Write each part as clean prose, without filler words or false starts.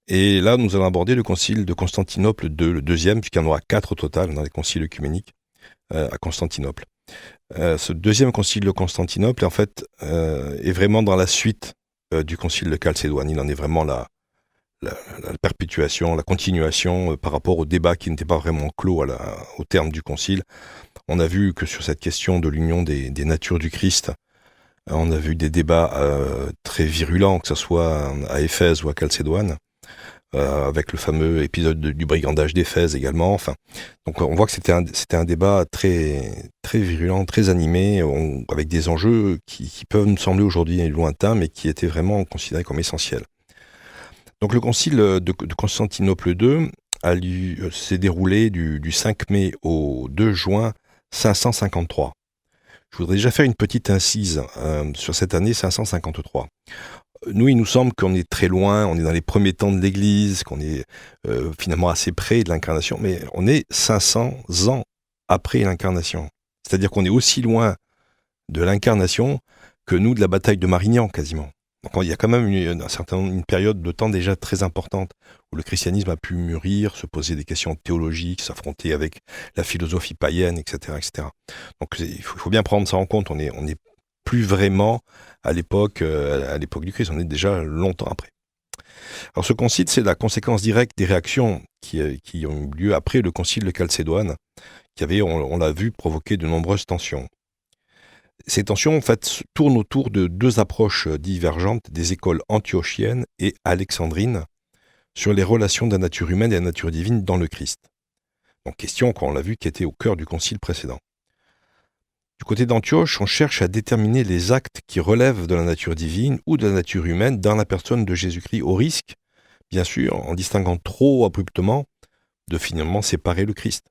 Et là, nous allons aborder le concile de Constantinople II, le deuxième, puisqu'il y en aura 4 au total dans les conciles œcuméniques à Constantinople. Ce deuxième concile de Constantinople, en fait, est vraiment dans la suite du concile de Chalcédoine. Il en est vraiment la perpétuation, la continuation par rapport au débat qui n'était pas vraiment clos au terme du concile. On a vu que sur cette question de l'union des natures du Christ, on a vu des débats très virulents, que ce soit à Éphèse ou à Chalcédoine, avec le fameux épisode du brigandage d'Éphèse également. Enfin, donc on voit que c'était un débat très, très virulent, très animé, avec des enjeux qui peuvent nous sembler aujourd'hui lointains, mais qui étaient vraiment considérés comme essentiels. Donc le concile de Constantinople II s'est déroulé du 5 mai au 2 juin 553. Je voudrais déjà faire une petite incise sur cette année 553. Nous, il nous semble qu'on est très loin, on est dans les premiers temps de l'Église, qu'on est finalement assez près de l'incarnation, mais on est 500 ans après l'incarnation. C'est-à-dire qu'on est aussi loin de l'incarnation que nous de la bataille de Marignan, quasiment. Donc il y a quand même une période de temps déjà très importante où le christianisme a pu mûrir, se poser des questions théologiques, s'affronter avec la philosophie païenne, etc. etc. Donc il faut bien prendre ça en compte, on est plus vraiment à l'époque du Christ, on est déjà longtemps après. Alors ce concile, c'est la conséquence directe des réactions qui ont eu lieu après le concile de Chalcédoine, qui avait, on l'a vu, provoqué de nombreuses tensions. Ces tensions, en fait, tournent autour de deux approches divergentes des écoles antiochiennes et alexandrines sur les relations de la nature humaine et de la nature divine dans le Christ. Donc question, on l'a vu, qui était au cœur du concile précédent. Du côté d'Antioche, on cherche à déterminer les actes qui relèvent de la nature divine ou de la nature humaine dans la personne de Jésus-Christ, au risque, bien sûr, en distinguant trop abruptement, de finalement séparer le Christ.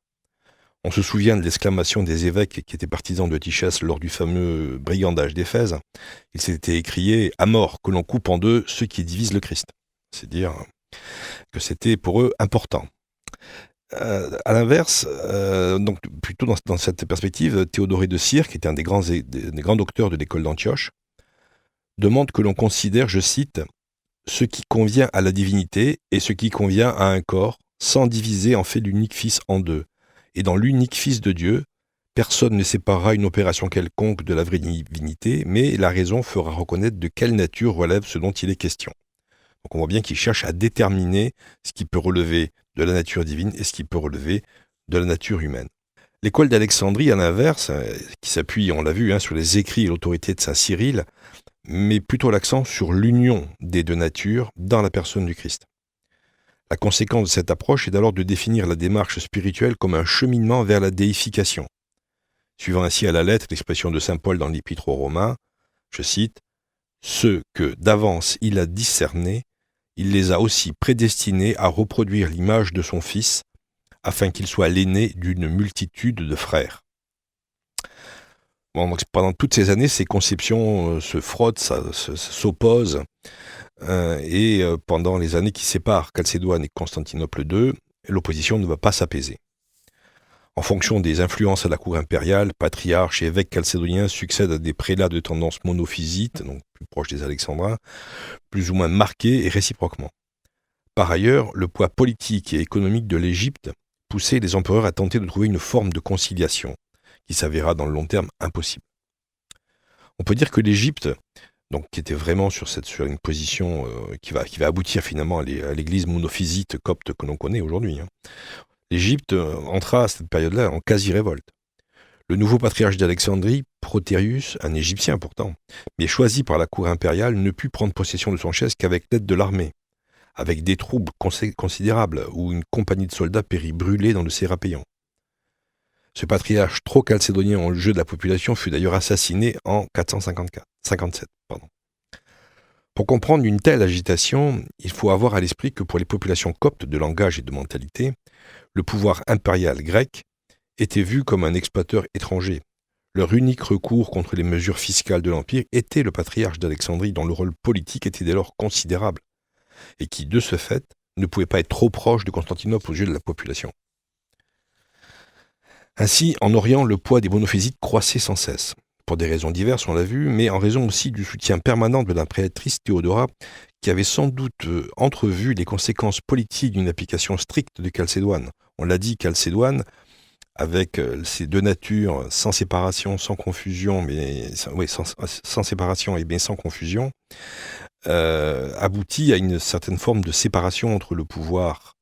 On se souvient de l'exclamation des évêques qui étaient partisans de Tichès lors du fameux brigandage d'Éphèse. Il s'était écrié « À mort, que l'on coupe en deux ceux qui divisent le Christ ». C'est dire que c'était pour eux important. À l'inverse, donc plutôt dans cette perspective, Théodoré de Cyrre, qui était un des grands docteurs de l'école d'Antioche, demande que l'on considère, je cite, « ce qui convient à la divinité et ce qui convient à un corps, sans diviser en fait l'unique Fils en deux. Et dans l'unique Fils de Dieu, personne ne séparera une opération quelconque de la vraie divinité, mais la raison fera reconnaître de quelle nature relève ce dont il est question. » Donc on voit bien qu'il cherche à déterminer ce qui peut relever de la nature divine et ce qui peut relever de la nature humaine. L'école d'Alexandrie, à l'inverse, qui s'appuie, on l'a vu, sur les écrits et l'autorité de saint Cyril, met plutôt l'accent sur l'union des deux natures dans la personne du Christ. La conséquence de cette approche est alors de définir la démarche spirituelle comme un cheminement vers la déification. Suivant ainsi à la lettre l'expression de saint Paul dans l'Épître aux Romains, je cite, « Ceux que d'avance il a discernés, il les a aussi prédestinés à reproduire l'image de son Fils, afin qu'il soit l'aîné d'une multitude de frères. » Bon, donc pendant toutes ces années, ces conceptions se frottent, s'opposent, et pendant les années qui séparent Chalcédoine et Constantinople II, l'opposition ne va pas s'apaiser. En fonction des influences à la cour impériale, patriarches et évêques chalcédoniens succèdent à des prélats de tendance monophysite, donc plus proches des alexandrins, plus ou moins marqués et réciproquement. Par ailleurs, le poids politique et économique de l'Égypte poussait les empereurs à tenter de trouver une forme de conciliation, qui s'avéra dans le long terme impossible. On peut dire que l'Égypte, donc qui était vraiment sur une position qui va aboutir finalement à l'église monophysite copte que l'on connaît aujourd'hui, l'Égypte entra à cette période-là en quasi-révolte. Le nouveau patriarche d'Alexandrie, Protérius, un Égyptien pourtant, mais choisi par la cour impériale, ne put prendre possession de son chef qu'avec l'aide de l'armée, avec des troubles considérables où une compagnie de soldats périt brûlée dans le Sérapéon. Ce patriarche trop chalcédonien en jeu de la population fut d'ailleurs assassiné en 457. Pour comprendre une telle agitation, il faut avoir à l'esprit que pour les populations coptes de langage et de mentalité, le pouvoir impérial grec était vu comme un exploiteur étranger. Leur unique recours contre les mesures fiscales de l'Empire était le patriarche d'Alexandrie, dont le rôle politique était dès lors considérable, et qui, de ce fait, ne pouvait pas être trop proche de Constantinople aux yeux de la population. Ainsi, en Orient, le poids des monophysites croissait sans cesse, pour des raisons diverses, on l'a vu, mais en raison aussi du soutien permanent de l'impératrice Théodora, qui avait sans doute entrevu les conséquences politiques d'une application stricte de Chalcédoine. On l'a dit, Chalcédoine, avec ces deux natures, sans séparation, sans confusion, sans séparation et bien sans confusion, aboutit à une certaine forme de séparation entre le pouvoir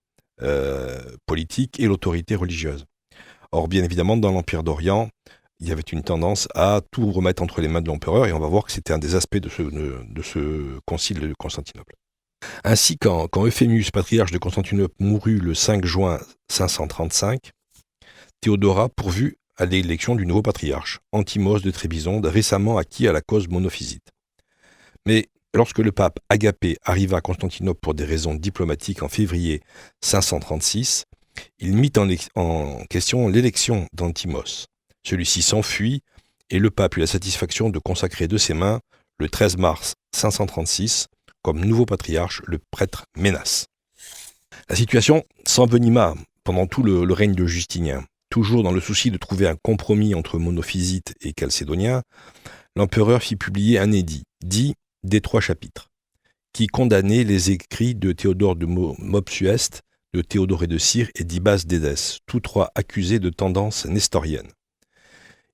politique et l'autorité religieuse. Or, bien évidemment, dans l'Empire d'Orient, il y avait une tendance à tout remettre entre les mains de l'empereur, et on va voir que c'était un des aspects de ce concile de Constantinople. Ainsi, quand Euphémius, patriarche de Constantinople, mourut le 5 juin 535, Théodora pourvut à l'élection du nouveau patriarche, Antimos de Trébizonde, récemment acquis à la cause monophysite. Mais lorsque le pape Agapé arriva à Constantinople pour des raisons diplomatiques en février 536, il mit en question l'élection d'Antimos. Celui-ci s'enfuit et le pape eut la satisfaction de consacrer de ses mains, le 13 mars 536, comme nouveau patriarche, le prêtre Ménas. La situation s'envenima pendant tout le règne de Justinien. Toujours dans le souci de trouver un compromis entre monophysites et chalcédoniens, l'empereur fit publier un édit, dit des 3 chapitres, qui condamnait les écrits de Théodore de Mopsueste, de Théodoré de Cire et d'Ibas d'Édesse, tous 3 accusés de tendance nestorienne.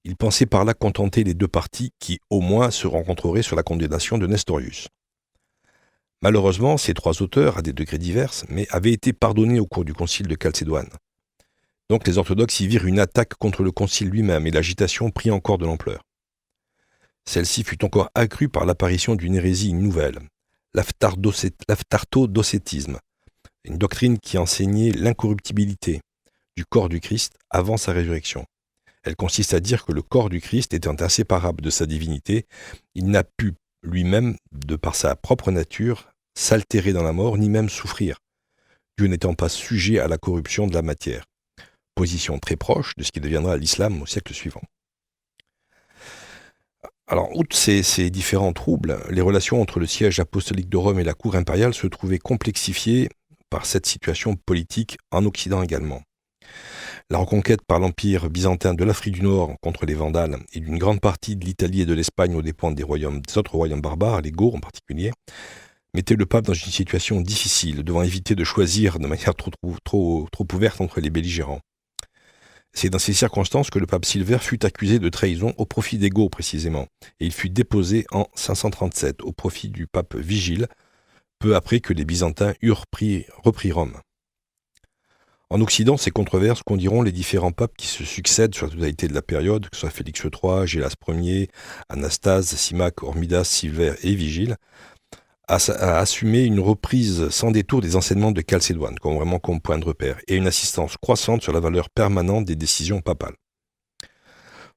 Il pensait par là contenter les 2 parties qui, au moins, se rencontreraient sur la condamnation de Nestorius. Malheureusement, ces 3 auteurs, à des degrés divers, mais avaient été pardonnés au cours du concile de Chalcédoine. Donc les orthodoxes y virent une attaque contre le concile lui-même et l'agitation prit encore de l'ampleur. Celle-ci fut encore accrue par l'apparition d'une hérésie nouvelle, l'aphtardodocétisme, une doctrine qui enseignait l'incorruptibilité du corps du Christ avant sa résurrection. Elle consiste à dire que le corps du Christ étant inséparable de sa divinité, il n'a pu lui-même, de par sa propre nature, s'altérer dans la mort, ni même souffrir, Dieu n'étant pas sujet à la corruption de la matière. Position très proche de ce qui deviendra l'islam au siècle suivant. Alors, outre ces différents troubles, les relations entre le siège apostolique de Rome et la cour impériale se trouvaient complexifiées par cette situation politique en Occident également. La reconquête par l'Empire byzantin de l'Afrique du Nord contre les Vandales et d'une grande partie de l'Italie et de l'Espagne aux dépens des autres royaumes barbares, les Goths en particulier, mettait le pape dans une situation difficile, devant éviter de choisir de manière trop ouverte entre les belligérants. C'est dans ces circonstances que le pape Silvère fut accusé de trahison au profit des Goths précisément, et il fut déposé en 537 au profit du pape Vigile, peu après que les Byzantins eurent repris Rome. En Occident, ces controverses conduiront les différents papes qui se succèdent sur la totalité de la période, que ce soit Félix III, Gélas Ier, Anastase, Symmach, Hormidas, Silvère et Vigile, à assumer une reprise sans détour des enseignements de Chalcédoine, comme point de repère, et une assistance croissante sur la valeur permanente des décisions papales.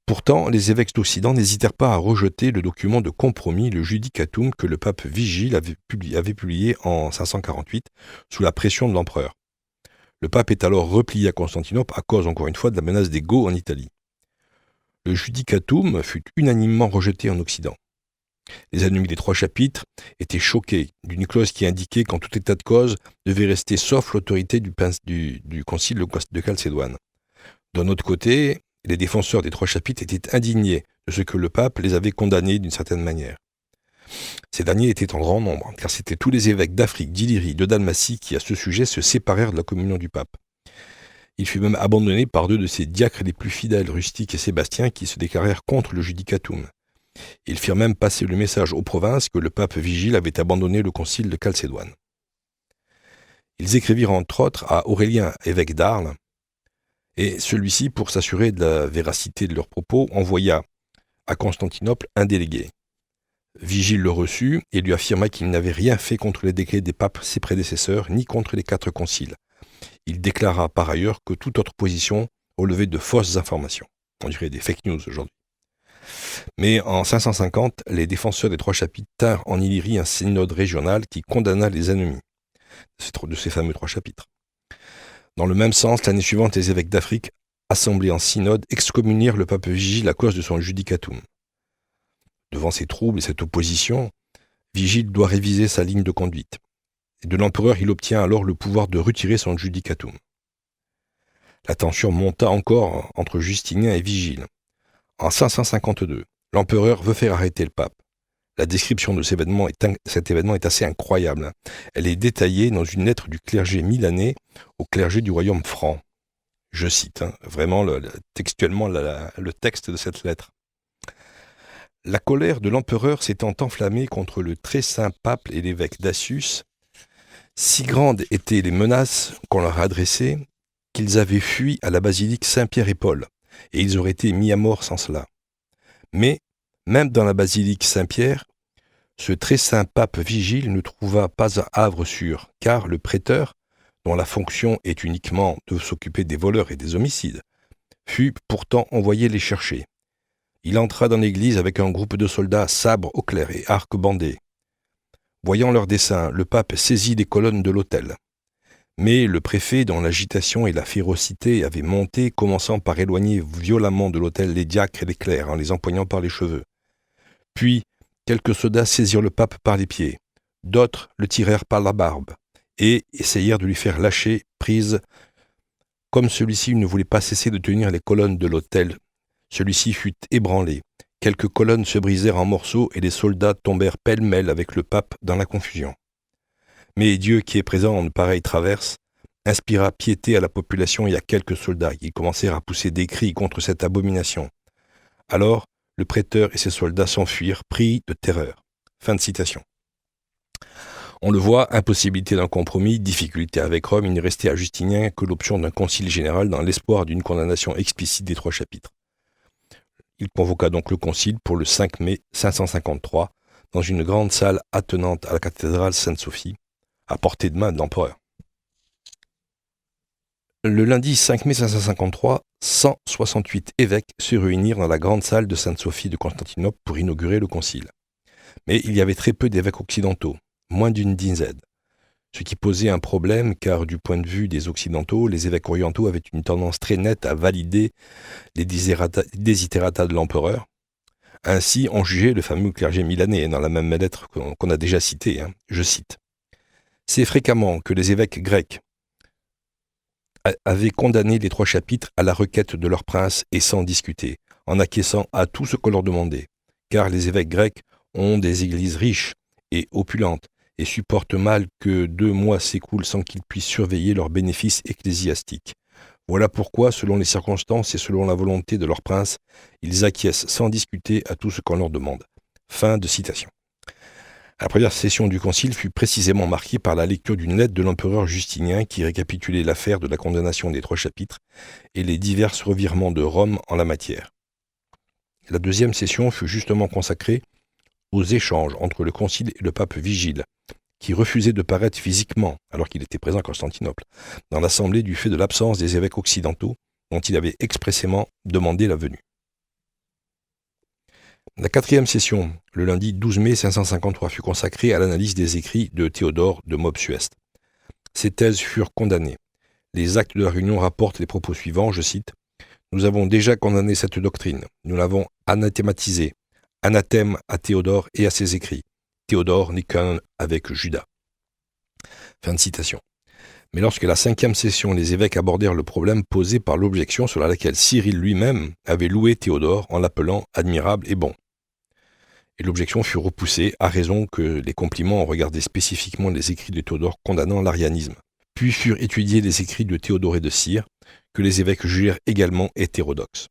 Pourtant, les évêques d'Occident n'hésitèrent pas à rejeter le document de compromis, le Judicatum, que le pape Vigile avait publié en 548, sous la pression de l'empereur. Le pape est alors replié à Constantinople à cause, encore une fois, de la menace des Goths en Italie. Le Judicatum fut unanimement rejeté en Occident. Les ennemis des 3 chapitres étaient choqués d'une clause qui indiquait qu'en tout état de cause devait rester sauf l'autorité du concile de Chalcédoine. D'un autre côté, les défenseurs des 3 chapitres étaient indignés de ce que le pape les avait condamnés d'une certaine manière. Ces derniers étaient en grand nombre, car c'étaient tous les évêques d'Afrique, d'Illyrie, de Dalmatie qui, à ce sujet, se séparèrent de la communion du pape. Il fut même abandonné par 2 de ses diacres les plus fidèles, Rustique et Sébastien, qui se déclarèrent contre le Judicatum. Ils firent même passer le message aux provinces que le pape Vigile avait abandonné le concile de Chalcédoine. Ils écrivirent entre autres à Aurélien, évêque d'Arles, et celui-ci, pour s'assurer de la véracité de leurs propos, envoya à Constantinople un délégué. Vigile le reçut et lui affirma qu'il n'avait rien fait contre les décrets des papes, ses prédécesseurs, ni contre les 4 conciles. Il déclara par ailleurs que toute autre position relevait de fausses informations. On dirait des fake news aujourd'hui. Mais en 550, les défenseurs des 3 chapitres tinrent en Illyrie un synode régional qui condamna les ennemis de ces fameux 3 chapitres. Dans le même sens, l'année suivante, les évêques d'Afrique, assemblés en synode, excommunièrent le pape Vigile à cause de son Judicatum. Devant ces troubles et cette opposition, Vigile doit réviser sa ligne de conduite. Et de l'empereur, il obtient alors le pouvoir de retirer son Judicatum. La tension monta encore entre Justinien et Vigile. En 552, l'empereur veut faire arrêter le pape. La description de cet événement est assez incroyable. Elle est détaillée dans une lettre du clergé milanais au clergé du royaume franc. Je cite vraiment textuellement le texte de cette lettre. La colère de l'empereur s'étant enflammée contre le très saint pape et l'évêque d'Assius, si grandes étaient les menaces qu'on leur adressait qu'ils avaient fui à la basilique Saint-Pierre et Paul, et ils auraient été mis à mort sans cela. Mais, même dans la basilique Saint-Pierre, ce très saint pape Vigile ne trouva pas un havre sûr, car le prêteur, dont la fonction est uniquement de s'occuper des voleurs et des homicides, fut pourtant envoyé les chercher. Il entra dans l'église avec un groupe de soldats, sabres au clair et arcs bandés. Voyant leur dessein, le pape saisit les colonnes de l'autel. Mais le préfet, dont l'agitation et la férocité avaient monté, commençant par éloigner violemment de l'autel les diacres et les clercs en les empoignant par les cheveux. Puis, quelques soldats saisirent le pape par les pieds, d'autres le tirèrent par la barbe et essayèrent de lui faire lâcher prise. Comme celui-ci ne voulait pas cesser de tenir les colonnes de l'autel, celui-ci fut ébranlé. Quelques colonnes se brisèrent en morceaux et les soldats tombèrent pêle-mêle avec le pape dans la confusion. Mais Dieu, qui est présent en une pareille traverse, inspira piété à la population et à quelques soldats qui commencèrent à pousser des cris contre cette abomination. Alors, le prêteur et ses soldats s'enfuirent, pris de terreur. Fin de citation. On le voit, impossibilité d'un compromis, difficulté avec Rome, il ne restait à Justinien que l'option d'un concile général dans l'espoir d'une condamnation explicite des 3 chapitres. Il convoqua donc le concile pour le 5 mai 553 dans une grande salle attenante à la cathédrale Sainte-Sophie, à portée de main de l'empereur. Le lundi 5 mai 553, 168 évêques se réunirent dans la grande salle de Sainte-Sophie de Constantinople pour inaugurer le concile. Mais il y avait très peu d'évêques occidentaux, moins d'une dizaine, ce qui posait un problème car du point de vue des occidentaux, les évêques orientaux avaient une tendance très nette à valider les desiderata de l'empereur. Ainsi, on jugeait le fameux clergé milanais dans la même lettre qu'on a déjà citée, je cite. « C'est fréquemment que les évêques grecs avaient condamné les 3 chapitres à la requête de leur prince et sans discuter, en acquiesçant à tout ce qu'on leur demandait, car les évêques grecs ont des églises riches et opulentes, et supportent mal que 2 mois s'écoulent sans qu'ils puissent surveiller leurs bénéfices ecclésiastiques. Voilà pourquoi, selon les circonstances et selon la volonté de leur prince, ils acquiescent sans discuter à tout ce qu'on leur demande. » Fin de citation. La première session du concile fut précisément marquée par la lecture d'une lettre de l'empereur Justinien qui récapitulait l'affaire de la condamnation des 3 chapitres et les divers revirements de Rome en la matière. La deuxième session fut justement consacrée aux échanges entre le concile et le pape Vigile, qui refusait de paraître physiquement, alors qu'il était présent à Constantinople, dans l'assemblée du fait de l'absence des évêques occidentaux dont il avait expressément demandé la venue. La 4e session, le lundi 12 mai 553, fut consacrée à l'analyse des écrits de Théodore de Mopsueste. Ces thèses furent condamnées. Les actes de la réunion rapportent les propos suivants, je cite, « Nous avons déjà condamné cette doctrine, nous l'avons anathématisée, anathème à Théodore et à ses écrits. Théodore n'est qu'un avec Judas. » Fin de citation. Mais lorsque la 5e session, les évêques abordèrent le problème posé par l'objection sur laquelle Cyril lui-même avait loué Théodore en l'appelant admirable et bon. Et l'objection fut repoussée à raison que les compliments ont regardé spécifiquement les écrits de Théodore condamnant l'arianisme. Puis furent étudiés les écrits de Théodore et de Cyrre, que les évêques jugèrent également hétérodoxes.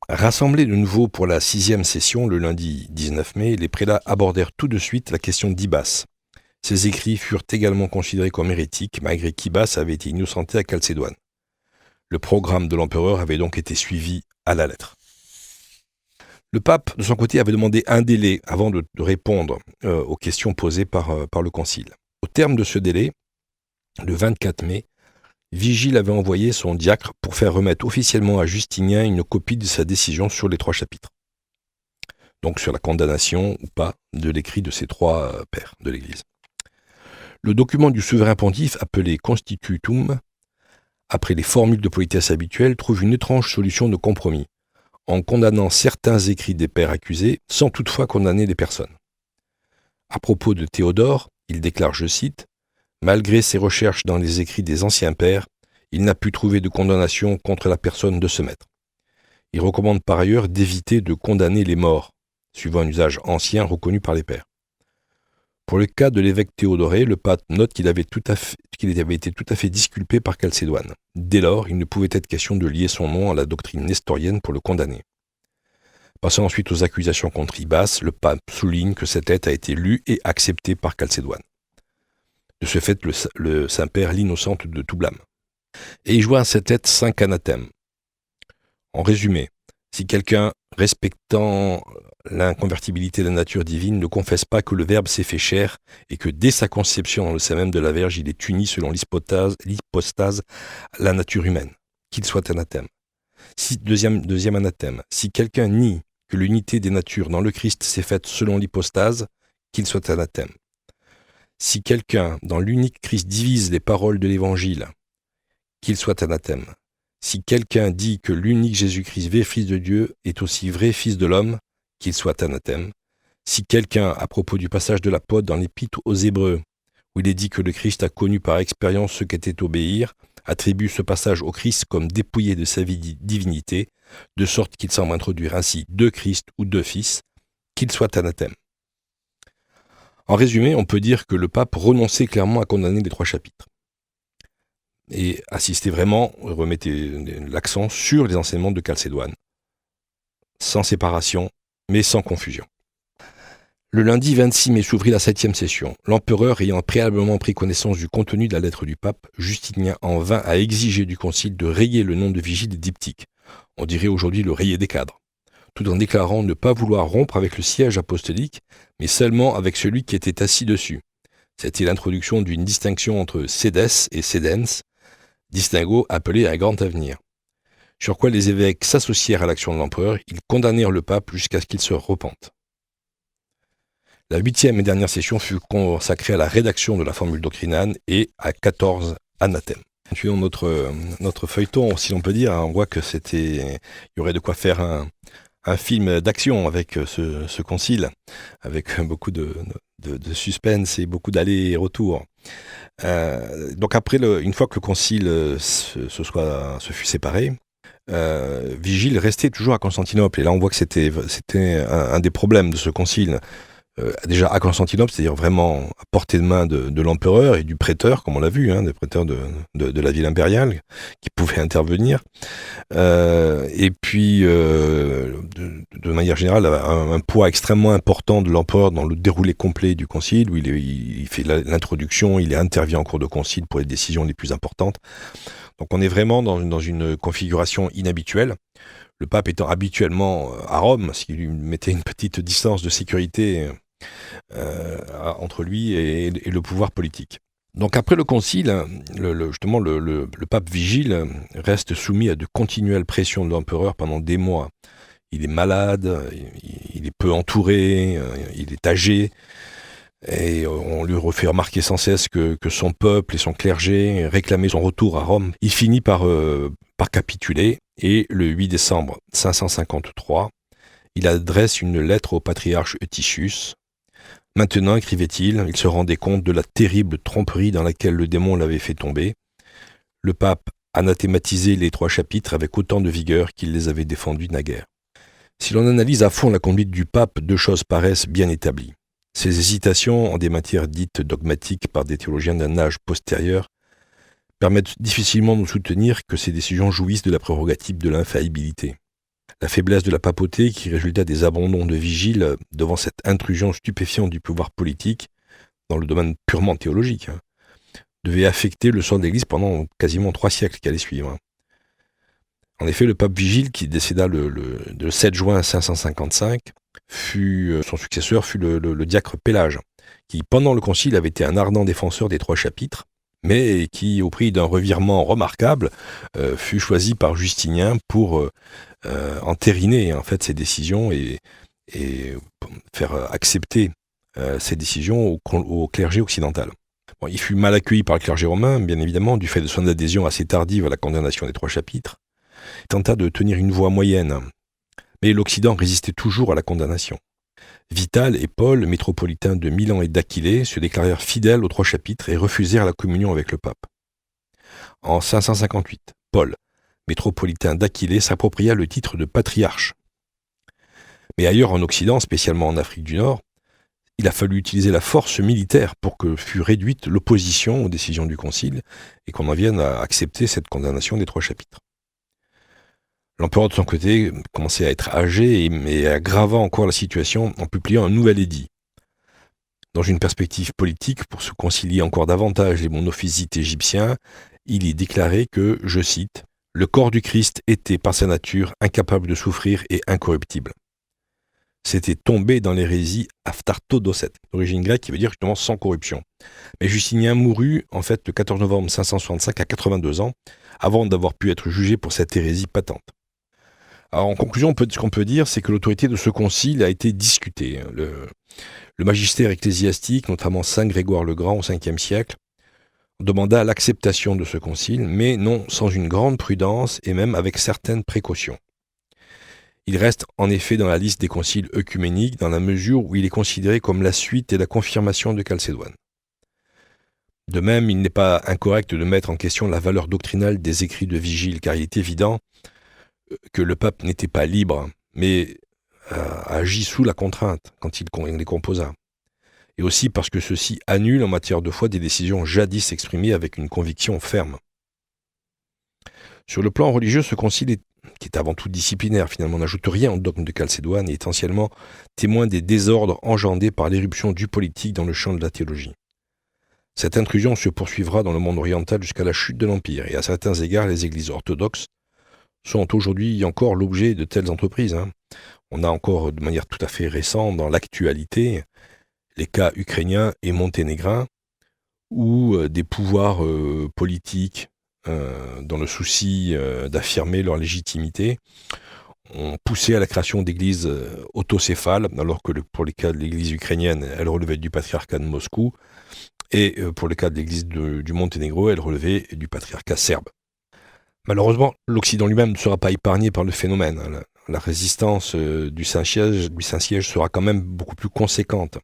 Rassemblés de nouveau pour la 6e session, le lundi 19 mai, les prélats abordèrent tout de suite la question d'Ibas. Ces écrits furent également considérés comme hérétiques, malgré qu'Ibas avait été innocenté à Chalcédoine. Le programme de l'empereur avait donc été suivi à la lettre. Le pape, de son côté, avait demandé un délai avant de répondre aux questions posées par le concile. Au terme de ce délai, le 24 mai, Vigile avait envoyé son diacre pour faire remettre officiellement à Justinien une copie de sa décision sur les 3 chapitres. Donc sur la condamnation ou pas de l'écrit de ces 3 pères de l'Église. Le document du souverain pontife, appelé Constitutum, après les formules de politesse habituelles, trouve une étrange solution de compromis, en condamnant certains écrits des pères accusés, sans toutefois condamner les personnes. À propos de Théodore, il déclare, je cite, « Malgré ses recherches dans les écrits des anciens pères, il n'a pu trouver de condamnation contre la personne de ce maître. Il recommande par ailleurs d'éviter de condamner les morts. suivant un usage ancien reconnu par les pairs. Pour le cas de l'évêque Théodoré, le pape note qu'il avait été tout à fait disculpé par Chalcédoine. Dès lors, il ne pouvait être question de lier son nom à la doctrine nestorienne pour le condamner. Passant ensuite aux accusations contre Ibas, le pape souligne que cette lettre a été lue et acceptée par Chalcédoine. De ce fait, le Saint-Père l'innocente de tout blâme. Et il joint à cette lettre 5 anathèmes. En résumé, si quelqu'un, respectant l'inconvertibilité de la nature divine, ne confesse pas que le Verbe s'est fait chair et que dès sa conception dans le sein même de la Vierge, il est uni selon l'hypostase à la nature humaine, qu'il soit anathème. Deuxième anathème, si quelqu'un nie que l'unité des natures dans le Christ s'est faite selon l'hypostase, qu'il soit anathème. Si quelqu'un, dans l'unique Christ, divise les paroles de l'Évangile, qu'il soit anathème. Si quelqu'un dit que l'unique Jésus-Christ, vrai Fils de Dieu, est aussi vrai Fils de l'homme, qu'il soit anathème. Si quelqu'un, à propos du passage de l'apôtre dans l'Épître aux Hébreux, où il est dit que le Christ a connu par expérience ce qu'était obéir, attribue ce passage au Christ comme dépouillé de sa divinité, de sorte qu'il semble introduire ainsi deux Christ ou deux Fils, qu'il soit anathème. En résumé, on peut dire que le pape renonçait clairement à condamner les 3 chapitres. Et assistait vraiment, remettait l'accent sur les enseignements de Chalcédoine, sans séparation, mais sans confusion. Le lundi 26 mai s'ouvrit la 7e session. L'empereur, ayant préalablement pris connaissance du contenu de la lettre du pape, Justinien en vint à exiger du concile de rayer le nom de Vigile des diptyques, on dirait aujourd'hui le rayer des cadres, tout en déclarant ne pas vouloir rompre avec le siège apostolique, mais seulement avec celui qui était assis dessus. C'était l'introduction d'une distinction entre sedes et sedens, distinguo appelé à grand avenir. Sur quoi les évêques s'associèrent à l'action de l'empereur, ils condamnèrent le pape jusqu'à ce qu'il se repente. La 8e et dernière session fut consacrée à la rédaction de la formule doctrinale et à 14 anathèmes. Suivant notre feuilleton, si l'on peut dire, on voit que il y aurait de quoi faire un film d'action avec ce concile, avec beaucoup de suspense et beaucoup d'allers et retours. Donc après, une fois que le concile se fut séparé, Vigile restait toujours à Constantinople. Et là, on voit que c'était un des problèmes de ce concile. Déjà à Constantinople, c'est-à-dire vraiment à portée de main de l'empereur et du prêteur, comme on l'a vu, des prêteurs de la ville impériale qui pouvaient intervenir. Et puis, de manière générale, un poids extrêmement important de l'empereur dans le déroulé complet du concile, où il fait l'introduction, il intervient en cours de concile pour les décisions les plus importantes. Donc on est vraiment dans une configuration inhabituelle. Le pape étant habituellement à Rome, ce qui lui mettait une petite distance de sécurité entre lui et le pouvoir politique. Donc après le concile, justement le pape Vigile reste soumis à de continuelles pressions de l'empereur pendant des mois. Il est malade, il est peu entouré, il est âgé, et on lui refait remarquer sans cesse que son peuple et son clergé réclamaient son retour à Rome. Il finit par capituler, et le 8 décembre 553, il adresse une lettre au patriarche Eutychius. Maintenant, écrivait-il, il se rendait compte de la terrible tromperie dans laquelle le démon l'avait fait tomber. Le pape anathématisait les 3 chapitres avec autant de vigueur qu'il les avait défendus naguère. Si l'on analyse à fond la conduite du pape, 2 choses paraissent bien établies. Ses hésitations en des matières dites dogmatiques par des théologiens d'un âge postérieur permettent difficilement de soutenir que ces décisions jouissent de la prérogative de l'infaillibilité. La faiblesse de la papauté, qui résulta des abandons de Vigile devant cette intrusion stupéfiante du pouvoir politique, dans le domaine purement théologique, devait affecter le sort de l'Église pendant quasiment 3 siècles qui allaient suivre. En effet, le pape Vigile, qui décéda le 7 juin 555, son successeur fut le diacre Pélage, qui pendant le concile avait été un ardent défenseur des 3 chapitres, mais qui, au prix d'un revirement remarquable, fut choisi par Justinien pour entériner en fait ses décisions et faire accepter ces décisions au clergé occidental. Bon, il fut mal accueilli par le clergé romain, bien évidemment, du fait de son adhésion assez tardive à la condamnation des 3 chapitres. Il tenta de tenir une voie moyenne, mais l'Occident résistait toujours à la condamnation. Vital et Paul, métropolitains de Milan et d'Aquilée, se déclarèrent fidèles aux 3 chapitres et refusèrent la communion avec le pape. En 558, Paul, métropolitain d'Aquilée, s'appropria le titre de patriarche. Mais ailleurs en Occident, spécialement en Afrique du Nord, il a fallu utiliser la force militaire pour que fût réduite l'opposition aux décisions du Concile et qu'on en vienne à accepter cette condamnation des 3 chapitres. L'empereur, de son côté, commençait à être âgé et aggravant encore la situation en publiant un nouvel édit. Dans une perspective politique, pour se concilier encore davantage les monophysites égyptiens, il y déclarait que, je cite, « Le corps du Christ était, par sa nature, incapable de souffrir et incorruptible. » C'était tombé dans l'hérésie Aftartodocète, d'origine grecque qui veut dire justement sans corruption. Mais Justinien mourut en fait le 14 novembre 565 à 82 ans, avant d'avoir pu être jugé pour cette hérésie patente. Alors en conclusion, ce qu'on peut dire, c'est que l'autorité de ce concile a été discutée. Le magistère ecclésiastique, notamment Saint Grégoire le Grand au 5e siècle, demanda l'acceptation de ce concile, mais non sans une grande prudence et même avec certaines précautions. Il reste en effet dans la liste des conciles œcuméniques dans la mesure où il est considéré comme la suite et la confirmation de Chalcédoine. De même, il n'est pas incorrect de mettre en question la valeur doctrinale des écrits de Vigile, car il est évident que le pape n'était pas libre, mais agit sous la contrainte quand il les composa. Et aussi parce que ceci annule en matière de foi des décisions jadis exprimées avec une conviction ferme. Sur le plan religieux, ce concile qui est avant tout disciplinaire, finalement, n'ajoute rien au dogme de Chalcédoine et est essentiellement témoin des désordres engendrés par l'éruption du politique dans le champ de la théologie. Cette intrusion se poursuivra dans le monde oriental jusqu'à la chute de l'Empire, et à certains égards, les églises orthodoxes sont aujourd'hui encore l'objet de telles entreprises. On a encore, de manière tout à fait récente, dans l'actualité, les cas ukrainiens et monténégrins, où des pouvoirs politiques, dans le souci d'affirmer leur légitimité, ont poussé à la création d'églises autocéphales, alors que pour les cas de l'église ukrainienne, elle relevait du patriarcat de Moscou, et pour le cas de l'église du Monténégro, elle relevait du patriarcat serbe. Malheureusement, l'Occident lui-même ne sera pas épargné par le phénomène. La résistance du Saint-Siège sera quand même beaucoup plus conséquente.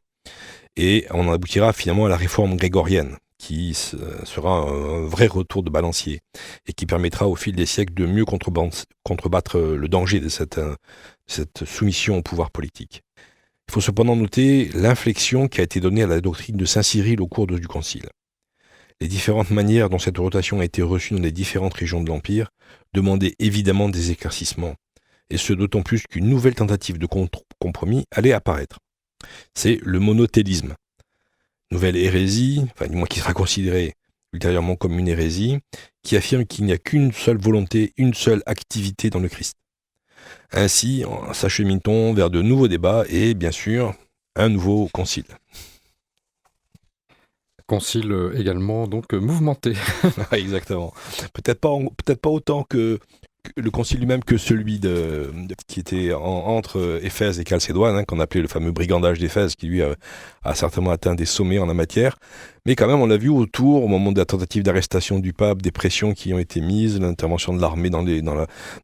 Et on en aboutira finalement à la réforme grégorienne, qui sera un vrai retour de balancier et qui permettra au fil des siècles de mieux contrebattre le danger de cette soumission au pouvoir politique. Il faut cependant noter l'inflexion qui a été donnée à la doctrine de Saint Cyril au cours du Concile. Les différentes manières dont cette rotation a été reçue dans les différentes régions de l'Empire demandaient évidemment des éclaircissements, et ce d'autant plus qu'une nouvelle tentative de compromis allait apparaître. C'est le monothélisme. Nouvelle hérésie, enfin du moins qui sera considérée ultérieurement comme une hérésie, qui affirme qu'il n'y a qu'une seule volonté, une seule activité dans le Christ. Ainsi, s'achemine-t-on vers de nouveaux débats et, bien sûr, un nouveau concile. Concile également donc mouvementé. Exactement. Peut-être pas autant que le concile lui-même que celui qui était entre Éphèse et Chalcédoine, qu'on appelait le fameux brigandage d'Éphèse, qui lui a certainement atteint des sommets en la matière. Mais quand même, on l'a vu autour, au moment de la tentative d'arrestation du pape, des pressions qui ont été mises, l'intervention de l'armée dans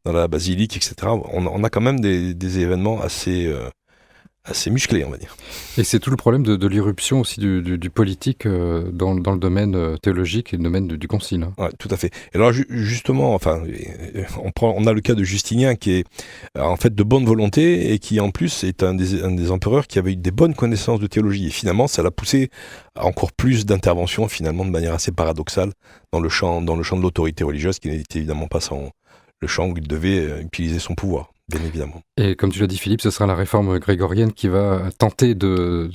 la basilique, etc. On a quand même des événements assez musclés, on va dire. Et c'est tout le problème de l'irruption aussi du politique dans le domaine théologique et le domaine du concile. Ouais, tout à fait. Et alors justement, enfin, on a le cas de Justinien qui est en fait de bonne volonté et qui en plus est un des empereurs qui avait eu des bonnes connaissances de théologie. Et finalement, ça l'a poussé à encore plus d'interventions, finalement, de manière assez paradoxale dans le champ de l'autorité religieuse, qui n'était évidemment pas le champ où il devait utiliser son pouvoir. Bien évidemment. Et comme tu l'as dit, Philippe, ce sera la réforme grégorienne qui va tenter de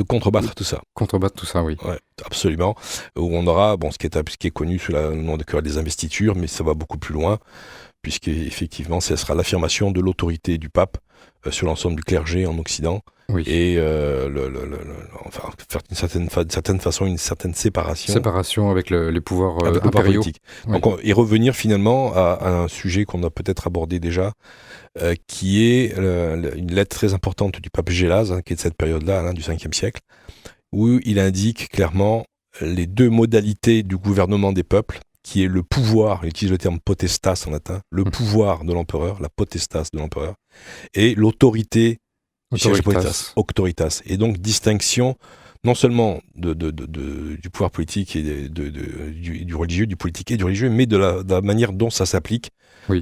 contrebattre tout ça. Contrebattre tout ça, oui. Ouais, absolument. Où on aura, ce qui est connu sous le nom de querelle des investitures, mais ça va beaucoup plus loin, puisqu'effectivement, ce sera l'affirmation de l'autorité du pape sur l'ensemble du clergé en Occident. Oui. Et faire d'une certaine façon une certaine séparation. Séparation avec les pouvoirs impériaux. Oui. Donc, et revenir finalement à un sujet qu'on a peut-être abordé déjà, qui est une lettre très importante du pape Gélase, qui est de cette période-là, du 5e siècle, où il indique clairement les deux modalités du gouvernement des peuples, qui est le pouvoir, il utilise le terme potestas en latin, le pouvoir de l'empereur, la potestas de l'empereur, et l'autorité, auctoritas. Et donc distinction non seulement du pouvoir politique et du religieux, du politique et du religieux, mais de la manière dont ça s'applique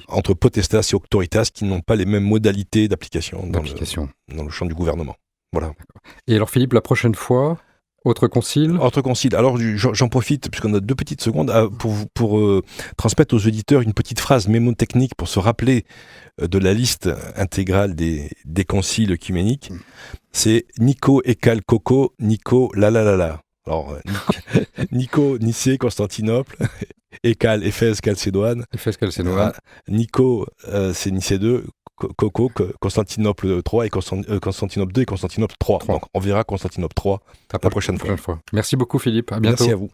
entre potestas et auctoritas qui n'ont pas les mêmes modalités d'application dans le champ du gouvernement. Voilà. Et alors Philippe, la prochaine fois, autre concile ? Autre concile. Alors j'en profite, puisqu'on a 2 petites secondes, pour transmettre aux auditeurs une petite phrase mémotechnique pour se rappeler de la liste intégrale des conciles œcuméniques. C'est Nico, Écal, Coco, Nico, la. Alors, Nico, Nicée, Constantinople, Écal, Éphèse, Chalcédoine. Nico, c'est Nicée 2, Coco, Constantinople 3 et Constantinople 2 et Constantinople 3. Donc on verra Constantinople 3 la prochaine fois. Merci beaucoup Philippe, à bientôt. Merci à vous.